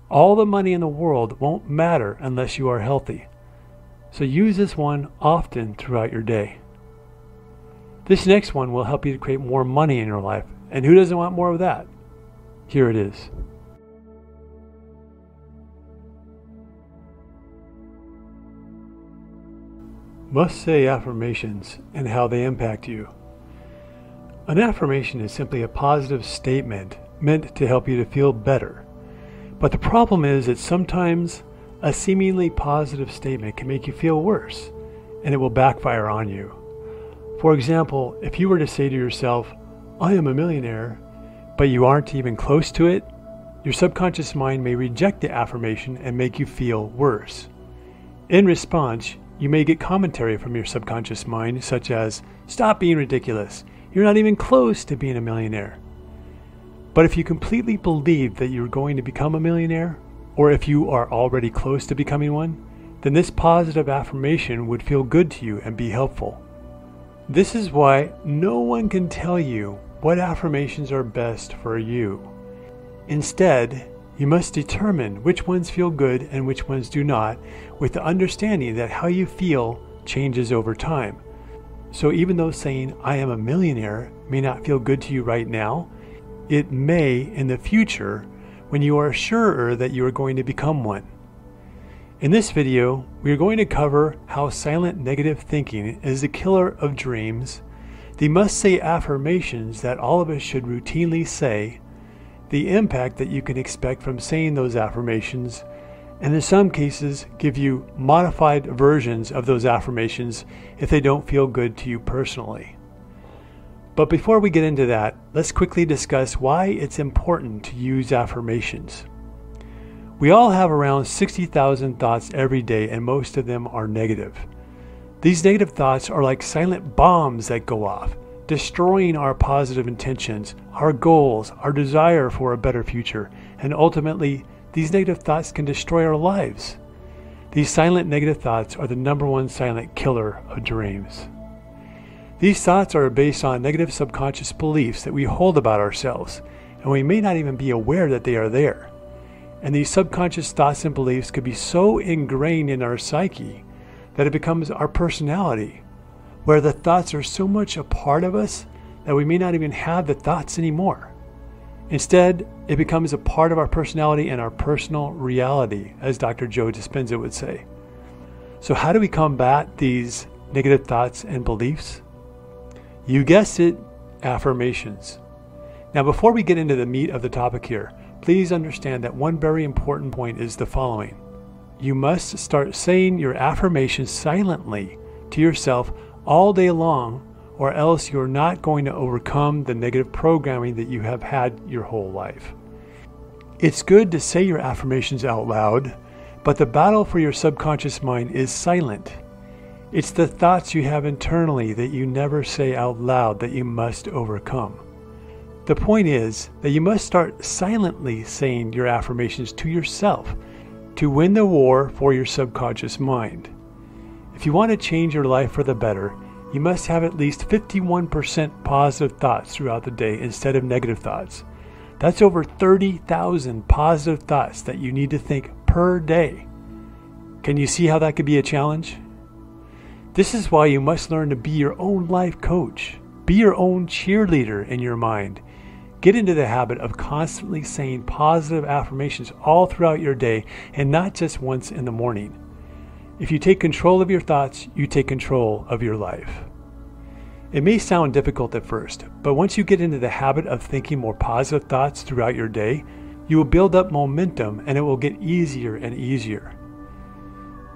All the money in the world won't matter unless you are healthy. So use this one often throughout your day. This next one will help you to create more money in your life. And who doesn't want more of that? Here it is. Must say affirmations and how they impact you. An affirmation is simply a positive statement meant to help you to feel better. But the problem is that sometimes a seemingly positive statement can make you feel worse, and it will backfire on you. For example, if you were to say to yourself, "I am a millionaire," but you aren't even close to it, your subconscious mind may reject the affirmation and make you feel worse. In response, you may get commentary from your subconscious mind such as, "Stop being ridiculous. You're not even close to being a millionaire." But if you completely believe that you're going to become a millionaire, or if you are already close to becoming one, then this positive affirmation would feel good to you and be helpful. This is why no one can tell you what affirmations are best for you. Instead, you must determine which ones feel good and which ones do not, with the understanding that how you feel changes over time. So even though saying "I am a millionaire" may not feel good to you right now, it may in the future when you are surer that you are going to become one. In this video, we are going to cover how silent negative thinking is the killer of dreams, the must-say affirmations that all of us should routinely say, the impact that you can expect from saying those affirmations, and in some cases give you modified versions of those affirmations if they don't feel good to you personally. But before we get into that, let's quickly discuss why it's important to use affirmations. We all have around 60,000 thoughts every day, and most of them are negative. These negative thoughts are like silent bombs that go off, destroying our positive intentions, our goals, our desire for a better future, and ultimately, these negative thoughts can destroy our lives. These silent negative thoughts are the #1 silent killer of dreams. These thoughts are based on negative subconscious beliefs that we hold about ourselves, and we may not even be aware that they are there. And these subconscious thoughts and beliefs could be so ingrained in our psyche that it becomes our personality, where the thoughts are so much a part of us that we may not even have the thoughts anymore. Instead, it becomes a part of our personality and our personal reality, as Dr. Joe Dispenza would say. So how do we combat these negative thoughts and beliefs? You guessed it, affirmations. Now before we get into the meat of the topic here, please understand that one very important point is the following. You must start saying your affirmations silently to yourself all day long, or else you're not going to overcome the negative programming that you have had your whole life. It's good to say your affirmations out loud, but the battle for your subconscious mind is silent. It's the thoughts you have internally that you never say out loud that you must overcome. The point is that you must start silently saying your affirmations to yourself to win the war for your subconscious mind. If you want to change your life for the better, you must have at least 51% positive thoughts throughout the day instead of negative thoughts. That's over 30,000 positive thoughts that you need to think per day. Can you see how that could be a challenge? This is why you must learn to be your own life coach. Be your own cheerleader in your mind. Get into the habit of constantly saying positive affirmations all throughout your day and not just once in the morning. If you take control of your thoughts, you take control of your life. It may sound difficult at first, but once you get into the habit of thinking more positive thoughts throughout your day, you will build up momentum and it will get easier and easier.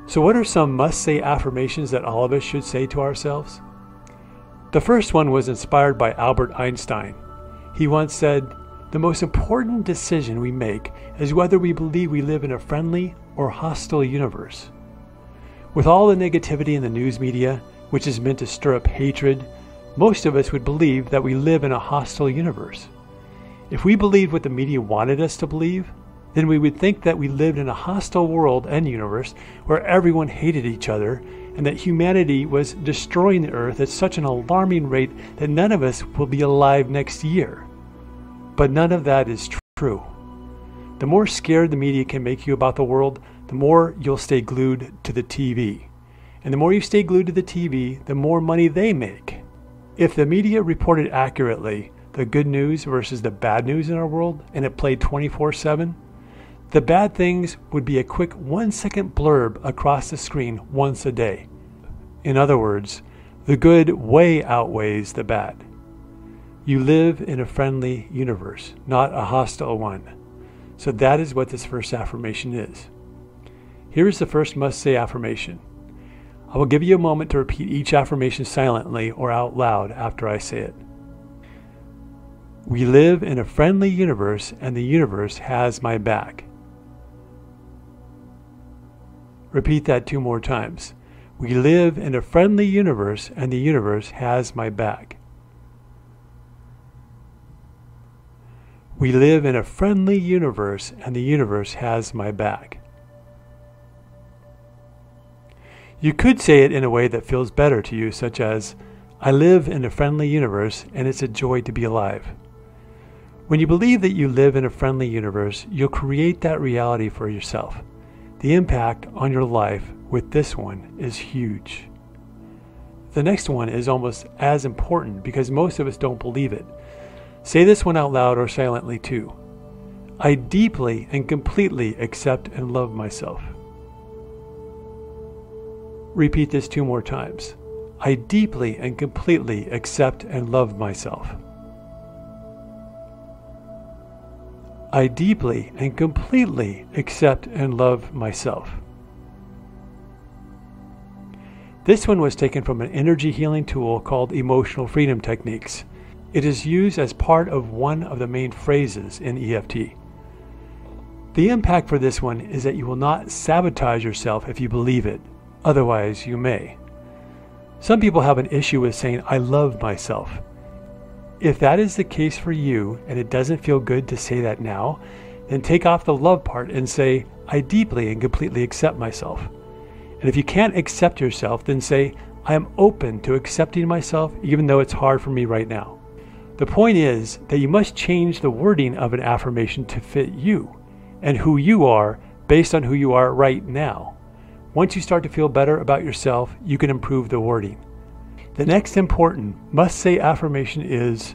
So what are some must-say affirmations that all of us should say to ourselves? The first one was inspired by Albert Einstein. He once said, "The most important decision we make is whether we believe we live in a friendly or hostile universe." With all the negativity in the news media, which is meant to stir up hatred, most of us would believe that we live in a hostile universe. If we believed what the media wanted us to believe, then we would think that we lived in a hostile world and universe where everyone hated each other and that humanity was destroying the earth at such an alarming rate that none of us will be alive next year. But none of that is true. The more scared the media can make you about the world, the more you'll stay glued to the TV. And the more you stay glued to the TV, the more money they make. If the media reported accurately the good news versus the bad news in our world, and it played 24/7, the bad things would be a quick 1-second blurb across the screen once a day. In other words, the good way outweighs the bad. You live in a friendly universe, not a hostile one. So that is what this first affirmation is. Here is the first must-say affirmation. I will give you a moment to repeat each affirmation silently or out loud after I say it. We live in a friendly universe, and the universe has my back. Repeat that 2 more times. We live in a friendly universe, and the universe has my back. We live in a friendly universe, and the universe has my back. You could say it in a way that feels better to you, such as, I live in a friendly universe, and it's a joy to be alive. When you believe that you live in a friendly universe, you'll create that reality for yourself. The impact on your life with this one is huge. The next one is almost as important because most of us don't believe it. Say this one out loud or silently too. I deeply and completely accept and love myself. Repeat this 2 more times. I deeply and completely accept and love myself. I deeply and completely accept and love myself. This one was taken from an energy healing tool called Emotional Freedom Techniques. It is used as part of one of the main phrases in EFT. The impact for this one is that you will not sabotage yourself if you believe it. Otherwise, you may. Some people have an issue with saying, I love myself. If that is the case for you and it doesn't feel good to say that now, then take off the love part and say, I deeply and completely accept myself. And if you can't accept yourself, then say, I am open to accepting myself even though it's hard for me right now. The point is that you must change the wording of an affirmation to fit you and who you are based on who you are right now. Once you start to feel better about yourself, you can improve the wording. The next important must-say affirmation is,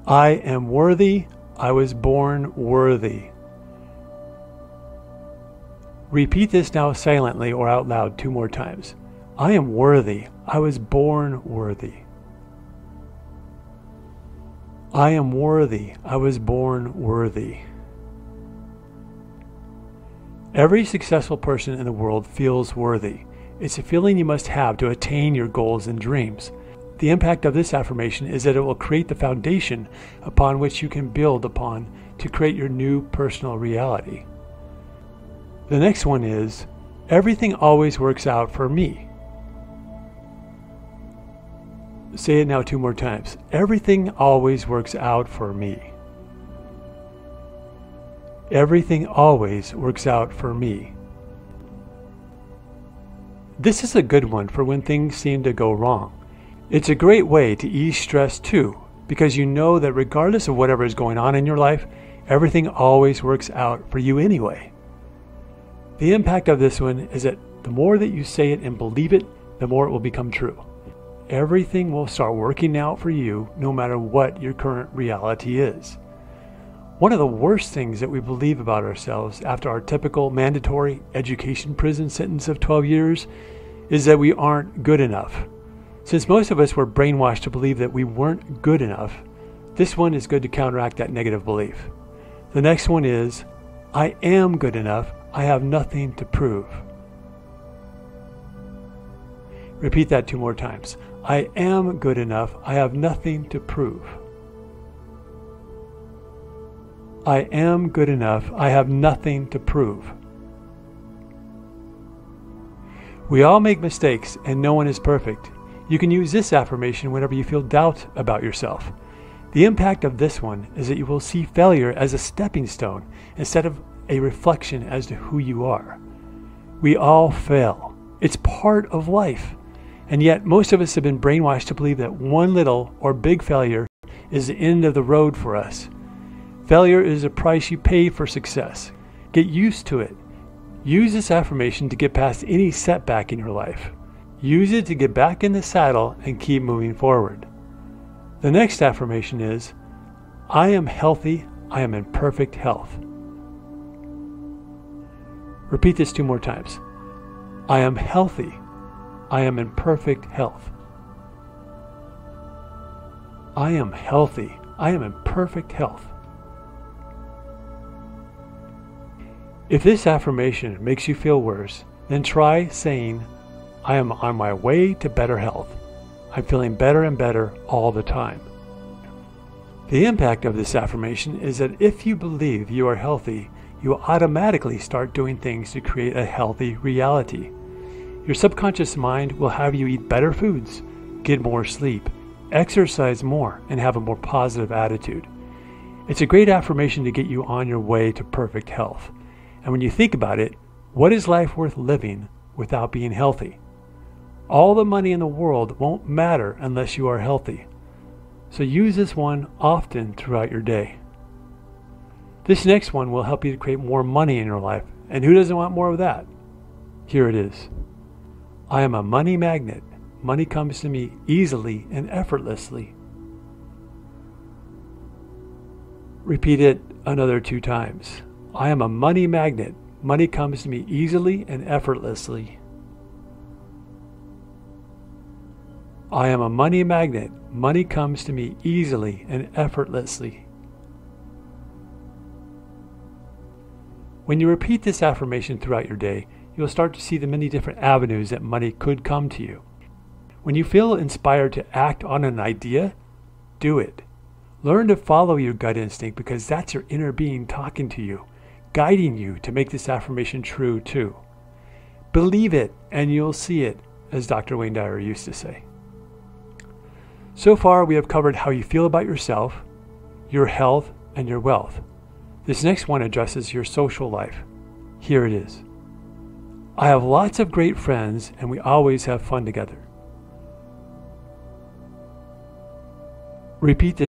I am worthy, I was born worthy. Repeat this now silently or out loud 2 more times. I am worthy, I was born worthy. I am worthy, I was born worthy. Every successful person in the world feels worthy. It's a feeling you must have to attain your goals and dreams. The impact of this affirmation is that it will create the foundation upon which you can build upon to create your new personal reality. The next one is, everything always works out for me. Say it now 2 more times. Everything always works out for me. Everything always works out for me. This is a good one for when things seem to go wrong. It's a great way to ease stress too, because you know that regardless of whatever is going on in your life, everything always works out for you anyway. The impact of this one is that the more that you say it and believe it, the more it will become true. Everything will start working out for you no matter what your current reality is. One of the worst things that we believe about ourselves after our typical mandatory education prison sentence of 12 years is that we aren't good enough. Since most of us were brainwashed to believe that we weren't good enough, this one is good to counteract that negative belief. The next one is, I am good enough, I have nothing to prove. Repeat that 2 more times. I am good enough, I have nothing to prove. I am good enough, I have nothing to prove. We all make mistakes and no one is perfect. You can use this affirmation whenever you feel doubt about yourself. The impact of this one is that you will see failure as a stepping stone instead of a reflection as to who you are. We all fail. It's part of life. And yet most of us have been brainwashed to believe that one little or big failure is the end of the road for us. Failure is the price you pay for success. Get used to it. Use this affirmation to get past any setback in your life. Use it to get back in the saddle and keep moving forward. The next affirmation is, I am healthy, I am in perfect health. Repeat this 2 more times. I am healthy, I am in perfect health. I am healthy, I am in perfect health. If this affirmation makes you feel worse, then try saying, I am on my way to better health. I'm feeling better and better all the time. The impact of this affirmation is that if you believe you are healthy, you will automatically start doing things to create a healthy reality. Your subconscious mind will have you eat better foods, get more sleep, exercise more, and have a more positive attitude. It's a great affirmation to get you on your way to perfect health. And when you think about it, what is life worth living without being healthy? All the money in the world won't matter unless you are healthy. So use this one often throughout your day. This next one will help you to create more money in your life. And who doesn't want more of that? Here it is. I am a money magnet. Money comes to me easily and effortlessly. Repeat it another 2 times. I am a money magnet. Money comes to me easily and effortlessly. I am a money magnet. Money comes to me easily and effortlessly. When you repeat this affirmation throughout your day, you'll start to see the many different avenues that money could come to you. When you feel inspired to act on an idea, do it. Learn to follow your gut instinct because that's your inner being talking to you, guiding you to make this affirmation true too. Believe it and you'll see it, as Dr. Wayne Dyer used to say. So far, we have covered how you feel about yourself, your health, and your wealth. This next one addresses your social life. Here it is. I have lots of great friends and we always have fun together. Repeat this.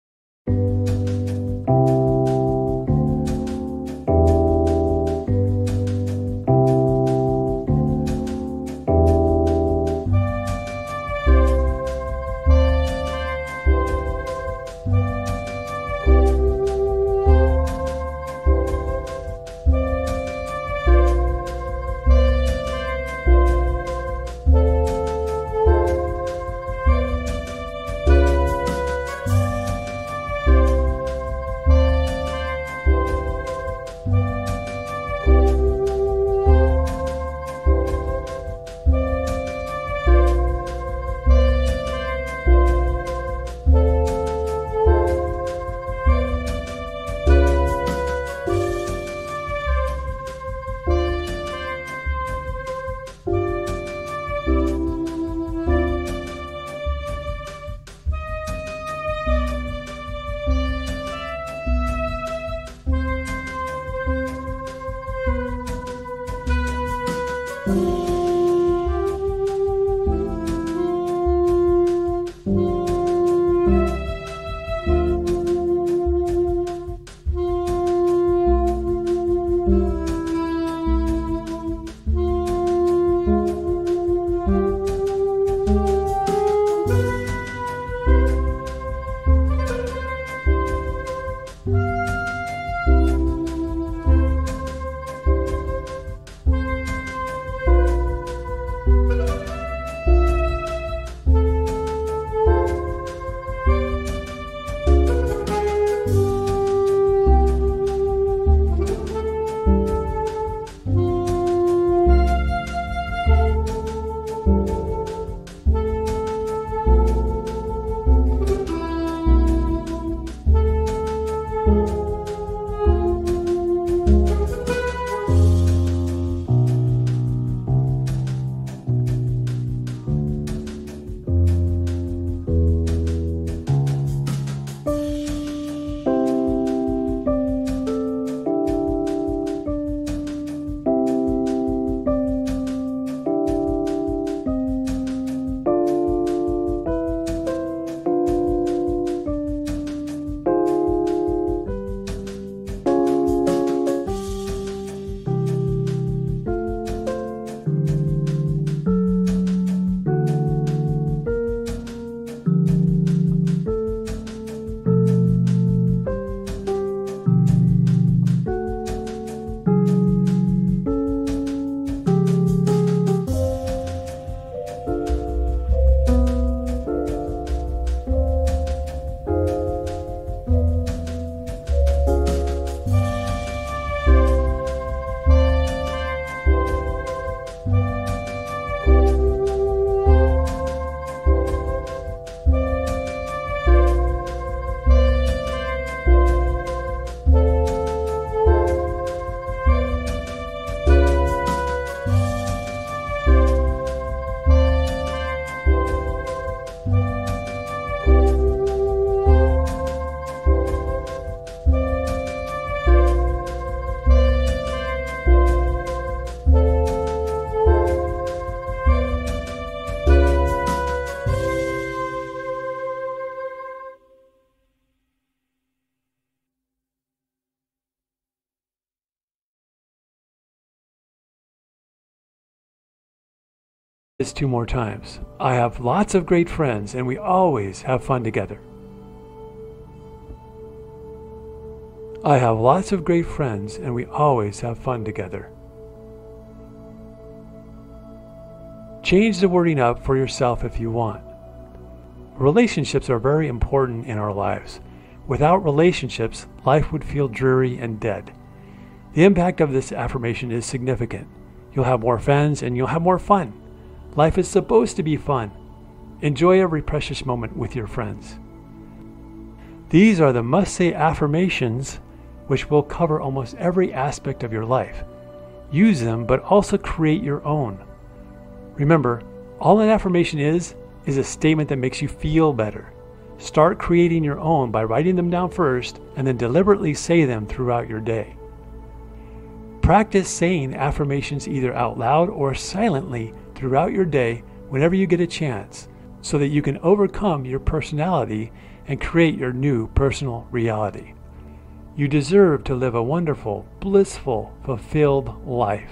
this 2 more times. I have lots of great friends and we always have fun together. I have lots of great friends and we always have fun together. Change the wording up for yourself if you want. Relationships are very important in our lives. Without relationships, life would feel dreary and dead. The impact of this affirmation is significant. You'll have more friends and you'll have more fun. Life is supposed to be fun. Enjoy every precious moment with your friends. These are the must-say affirmations which will cover almost every aspect of your life. Use them, but also create your own. Remember, all an affirmation is a statement that makes you feel better. Start creating your own by writing them down first and then deliberately say them throughout your day. Practice saying affirmations either out loud or silently throughout your day whenever you get a chance, so that you can overcome your personality and create your new personal reality. You deserve to live a wonderful, blissful, fulfilled life.